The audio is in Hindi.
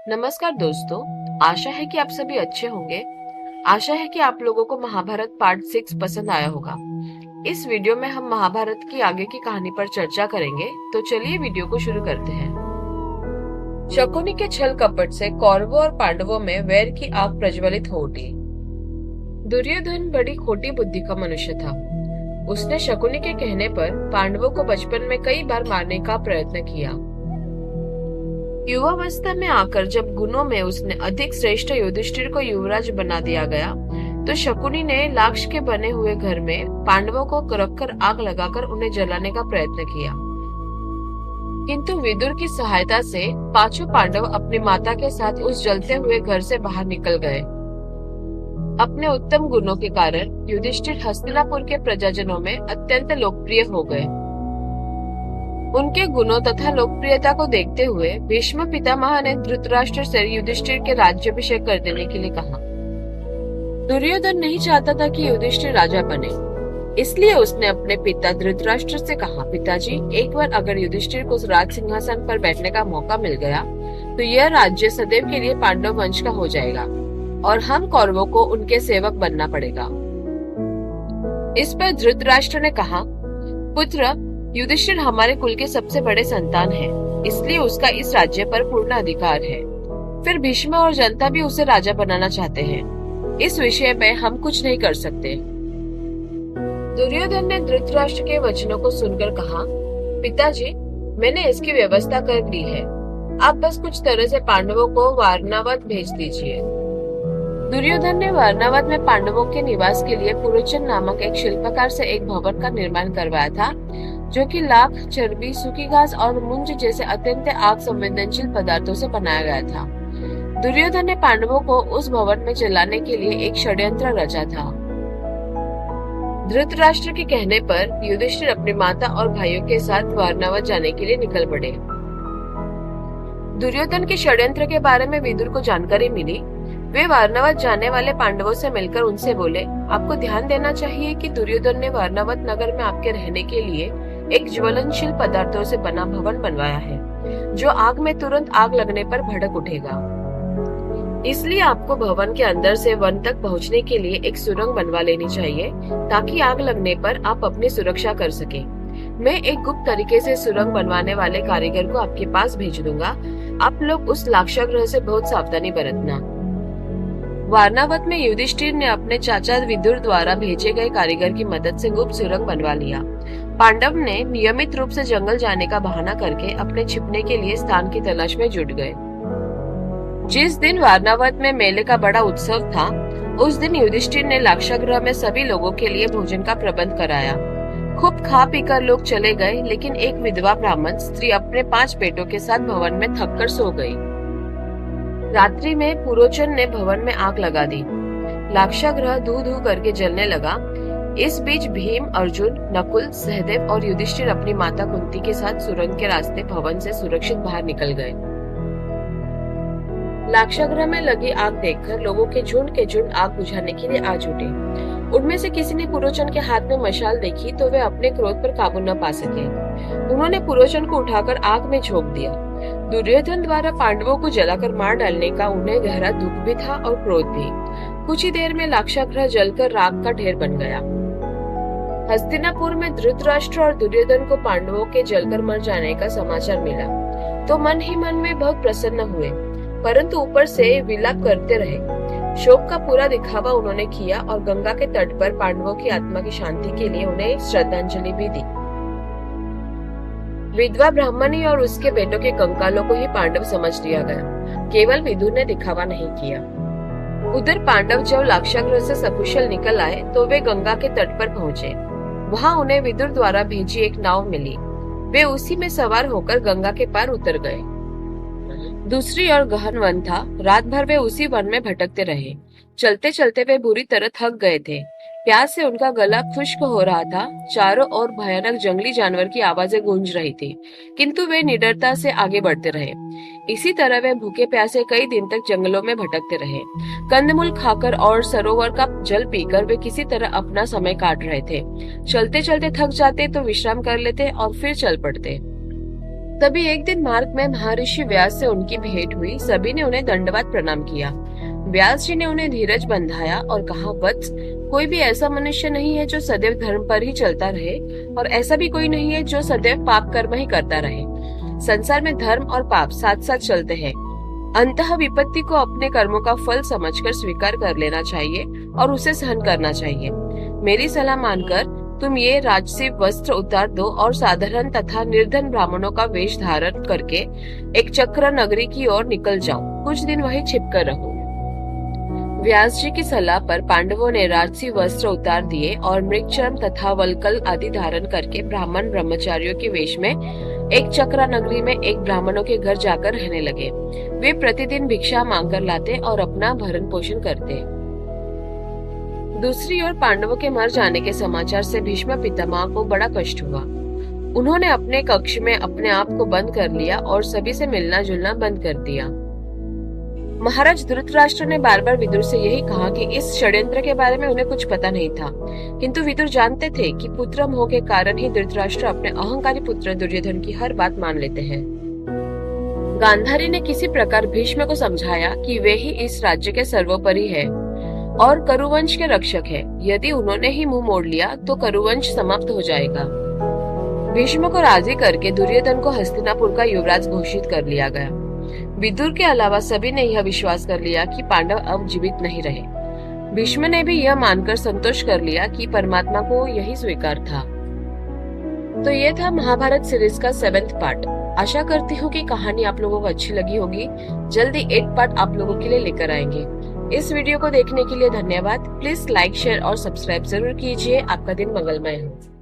नमस्कार दोस्तों। आशा है कि आप सभी अच्छे होंगे। आशा है कि आप लोगों को महाभारत पार्ट 6 पसंद आया होगा। इस वीडियो में हम महाभारत की आगे की कहानी पर चर्चा करेंगे, तो चलिए वीडियो को शुरू करते हैं। शकुनी के छल कपट से कौरवों और पांडवों में वैर की आग प्रज्वलित हो उठी। दुर्योधन बड़ी खोटी बुद्धि का मनुष्य था। उसने शकुनी के कहने पर पांडवों को बचपन में कई बार मारने का प्रयत्न किया। युवावस्था में आकर जब गुणों में उसने अधिक श्रेष्ठ युधिष्ठिर को युवराज बना दिया गया, तो शकुनी ने लाक्ष के बने हुए घर में पांडवों को रखकर आग लगाकर उन्हें जलाने का प्रयत्न किया। किंतु विदुर की सहायता से पांचों पांडव अपनी माता के साथ उस जलते हुए घर से बाहर निकल गए। अपने उत्तम गुणों के कारण युधिष्ठिर हस्तिनापुर के प्रजाजनों में अत्यंत लोकप्रिय हो गए। उनके गुणों तथा लोकप्रियता को देखते हुए भीष्म पितामह ने धृतराष्ट्र से युधिष्ठिर के राज्याभिषेक कर देने के लिए कहा। दुर्योधन नहीं चाहता था कि युधिष्ठिर राजा बने, इसलिए उसने अपने पिता धृतराष्ट्र से कहा, पिताजी, एक बार अगर युधिष्ठिर को राज सिंहासन पर बैठने का मौका मिल गया तो यह राज्य सदैव के लिए पांडव वंश का हो जाएगा और हम कौरवों को उनके सेवक बनना पड़ेगा। इस पर धृतराष्ट्र ने कहा, पुत्र, युधिष्ठिर हमारे कुल के सबसे बड़े संतान है, इसलिए उसका इस राज्य पर पूर्ण अधिकार है। फिर भीष्म और जनता भी उसे राजा बनाना चाहते हैं। इस विषय में हम कुछ नहीं कर सकते। दुर्योधन ने धृतराष्ट्र के वचनों को सुनकर कहा, पिताजी, मैंने इसकी व्यवस्था कर ली है। आप बस कुछ तरह से पांडवों को वारणावत भेज दीजिए। दुर्योधन ने वारणावत में पांडवों के निवास के लिए पुरोचन नामक एक शिल्पकार से एक भवन का निर्माण करवाया था, जो कि लाख, चर्बी, सूखी घास और मुंज जैसे अत्यंत आग संवेदनशील पदार्थों से बनाया गया था। दुर्योधन ने पांडवों को उस भवन में जलाने के लिए एक षड्यंत्र रचा था। धृतराष्ट्र के कहने पर युधिष्ठिर अपनी माता और भाइयों के साथ वारणावत जाने के लिए निकल पड़े। दुर्योधन के षड्यंत्र के बारे में विदुर को जानकारी मिली। वे वारणावत जाने वाले पांडवों से मिलकर उनसे बोले, आपको ध्यान देना चाहिए कि दुर्योधन ने वारणावत नगर में आपके रहने के लिए एक ज्वलनशील पदार्थों से बना भवन बनवाया है, जो आग में तुरंत आग लगने पर भड़क उठेगा। इसलिए आपको भवन के अंदर से वन तक पहुंचने के लिए एक सुरंग बनवा लेनी चाहिए, ताकि आग लगने पर आप अपनी सुरक्षा कर सके। मैं एक गुप्त तरीके से सुरंग बनवाने वाले कारीगर को आपके पास भेज दूंगा। आप लोग उस लाक्षागृह से बहुत सावधानी बरतना। वारणावत में युधिष्ठिर ने अपने चाचा विदुर द्वारा भेजे गए कारीगर की मदद से गुप्त सुरंग बनवा लिया। पांडव ने नियमित रूप से जंगल जाने का बहाना करके अपने छिपने के लिए स्थान की तलाश में जुट गए। जिस दिन वारणावत में मेले का बड़ा उत्सव था, उस दिन युधिष्ठिर ने लाक्षागृह में सभी लोगों के लिए भोजन का प्रबंध कराया। खूब खा पीकर लोग चले गए, लेकिन एक विधवा ब्राह्मण स्त्री अपने 5 बेटों के साथ भवन में थककर सो गई। रात्रि में पुरोचन ने भवन में आग लगा दी। लाक्षागृह धू धू करके जलने लगा। इस बीच भीम, अर्जुन, नकुल, सहदेव और युधिष्ठिर अपनी माता कुंती के साथ सुरंग के रास्ते भवन से सुरक्षित बाहर निकल गए। लाक्षागृह में लगी आग देखकर लोगों के झुंड आग बुझाने के लिए आ जुटे। उनमें से किसी ने पुरोचन के हाथ में मशाल देखी तो वे अपने क्रोध पर काबू न पा सके। उन्होंने पुरोचन को उठाकर आग में झोंक दिया। दुर्योधन द्वारा पांडवों को जलाकर मार डालने का उन्हें गहरा दुख भी था और क्रोध भी। कुछ ही देर में लाक्षागृह जलकर राख का ढेर बन गया। हस्तिनापुर में धृतराष्ट्र और दुर्योधन को पांडवों के जलकर मर जाने का समाचार मिला, तो मन ही मन में बहुत प्रसन्न हुए, परंतु ऊपर से विलाप करते रहे। शोक का पूरा दिखावा उन्होंने किया और गंगा के तट पर पांडवों की आत्मा की शांति के लिए उन्हें श्रद्धांजलि भी दी। विधवा ब्राह्मणी और उसके बेटों के कंकालों को ही पांडव समझ लिया गया, केवल विदुर ने दिखावा नहीं किया। उधर पांडव जब लाक्षागृह से सकुशल निकल आए तो वे गंगा के तट पर पहुंचे। वहां उन्हें विदुर द्वारा भेजी एक नाव मिली। वे उसी में सवार होकर गंगा के पार उतर गए। दूसरी ओर गहन वन था। रात भर वे उसी वन में भटकते रहे। चलते चलते वे बुरी तरह थक गए थे। प्यास से उनका गला खुश्क हो रहा था। चारों ओर भयानक जंगली जानवर की आवाजें गूंज रही थी, किंतु वे निडरता से आगे बढ़ते रहे। इसी तरह वे भूखे प्यासे कई दिन तक जंगलों में भटकते रहे। कंदमूल खाकर और सरोवर का जल पीकर वे किसी तरह अपना समय काट रहे थे। चलते चलते थक जाते तो विश्राम कर लेते और फिर चल पड़ते। तभी एक दिन मार्ग में महर्षि व्यास से उनकी भेंट हुई। सभी ने उन्हें दंडवत प्रणाम किया। व्यास जी ने उन्हें धीरज बंधाया और कहा, वत्स, कोई भी ऐसा मनुष्य नहीं है जो सदैव धर्म पर ही चलता रहे, और ऐसा भी कोई नहीं है जो सदैव पाप कर्म ही करता रहे। संसार में धर्म और पाप साथ साथ चलते हैं। अंतः विपत्ति को अपने कर्मों का फल समझकर स्वीकार कर लेना चाहिए और उसे सहन करना चाहिए। मेरी सलाह मानकर तुम ये राजसी वस्त्र उतार दो और साधारण तथा निर्धन ब्राह्मणों का वेश धारण करके एक चक्र नगरी की ओर निकल जाओ। कुछ दिन वहीं छिपकर रहो। व्यास जी की सलाह पर पांडवों ने राजसी वस्त्र उतार दिए और मृगचर्म तथा वल्कल आदि धारण करके ब्राह्मण ब्रह्मचारियों के वेश में एक चक्रा नगरी में एक ब्राह्मणों के घर जाकर रहने लगे। वे प्रतिदिन भिक्षा मांगकर लाते और अपना भरण पोषण करते। दूसरी ओर पांडवों के मर जाने के समाचार से भीष्म पितामह को बड़ा कष्ट हुआ। उन्होंने अपने कक्ष में अपने आप को बंद कर लिया और सभी से मिलना जुलना बंद कर दिया। महाराज धृतराष्ट्र ने बार बार विदुर से यही कहा कि इस षड्यंत्र के बारे में उन्हें कुछ पता नहीं था, किंतु विदुर जानते थे कि पुत्र मोह के कारण ही धृतराष्ट्र अपने अहंकारी पुत्र दुर्योधन की हर बात मान लेते हैं। गांधारी ने किसी प्रकार भीष्म को समझाया कि वे ही इस राज्य के सर्वोपरि है और करुवंश के रक्षक है। यदि उन्होंने ही मुंह मोड़ लिया तो करुवंश समाप्त हो जाएगा। भीष्म को राजी करके दुर्योधन को हस्तिनापुर का युवराज घोषित कर लिया गया। विदुर के अलावा सभी ने यह विश्वास कर लिया कि पांडव अब जीवित नहीं रहे। भीष्म ने भी यह मानकर संतोष कर लिया कि परमात्मा को यही स्वीकार था। तो ये था महाभारत सीरीज का 7वां पार्ट। आशा करती हूँ कि कहानी आप लोगों को अच्छी लगी होगी। जल्दी 8 पार्ट आप लोगों के लिए लेकर आएंगे। इस वीडियो को देखने के लिए धन्यवाद। प्लीज लाइक, शेयर और सब्सक्राइब जरूर कीजिए। आपका दिन मंगलमय हो।